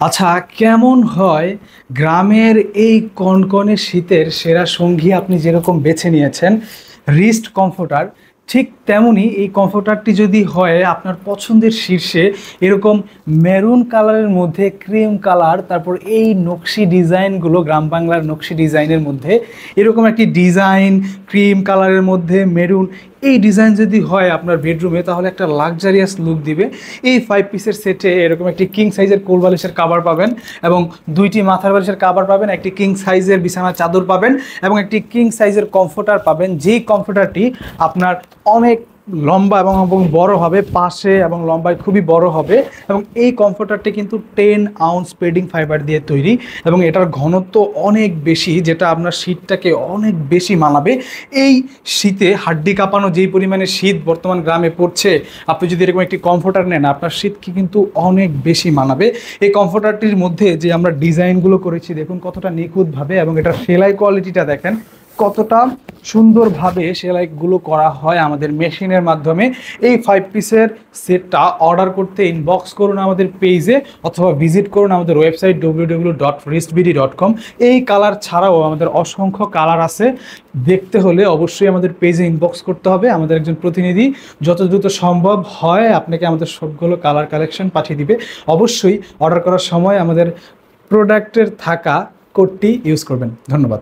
আচ্ছা, কেমন হয় গ্রামের এই কনকনে শীতের সেরা সঙ্গী আপনি যেরকম বেছে নিয়েছেন রিস্ট কমফোর্টার, ঠিক তেমনি এই কমফোর্টারটি যদি হয় আপনার পছন্দের শীর্ষে এরকম মেরুন কালারের মধ্যে ক্রিম কালার, তারপর এই নকশি ডিজাইনগুলো গ্রাম বাংলার নকশি ডিজাইনের মধ্যে এরকম একটি ডিজাইন ক্রিম কালারের মধ্যে মেরুন, এই ডিজাইন যদি হয় আপনার বেডরুমে তাহলে একটা লাক্সারিয়াস লুক দিবে। এই 5 পিসের সেটে এরকম একটি কিং সাইজের কোল বালিশের কাভার পাবেন এবং দুইটি মাথার বালিশের কাভার পাবেন, একটি কিং সাইজের বিছানার চাদর পাবেন এবং একটি কিং সাইজের কমফোর্টার পাবেন, যেই কমফোর্টারটি আপনার অনেক লম্বা এবং বড় হবে, পাশে এবং লম্বায় খুবই বড় হবে। এবং এই কমফোর্টারটি কিন্তু 10 আউন্স পেডিং ফাইবার দিয়ে তৈরি এবং এটার ঘনত্ব অনেক বেশি, যেটা আপনার শীতটাকে অনেক বেশি মানাবে। এই শীতে হাড্ডি কাঁপানো যেই পরিমাণে শীত বর্তমান গ্রামে পড়ছে, আপনি যদি এরকম একটি কমফোর্টার নেন আপনার শীতকে কিন্তু অনেক বেশি মানাবে। এই কমফোর্টারটির মধ্যে যে আমরা ডিজাইনগুলো করেছি দেখুন কতটা নিখুঁতভাবে, এবং এটার সেলাই কোয়ালিটিটা দেখেন কতটা সুন্দরভাবে সেলাইগুলো করা হয় আমাদের মেশিনের মাধ্যমে। এই 5 পিসের সেটটা অর্ডার করতে ইনবক্স করুন আমাদের পেজে অথবা ভিজিট করুন আমাদের ওয়েবসাইট www.ristbd.com। এই কালার ছাড়াও আমাদের অসংখ্য কালার আছে, দেখতে হলে অবশ্যই আমাদের পেজে ইনবক্স করতে হবে। আমাদের একজন প্রতিনিধি যত দ্রুত সম্ভব হয় আপনাকে আমাদের সবগুলো কালার কালেকশন পাঠিয়ে দিবে। অবশ্যই অর্ডার করার সময় আমাদের প্রোডাক্টের থাকা কোডটি ইউজ করবেন। ধন্যবাদ।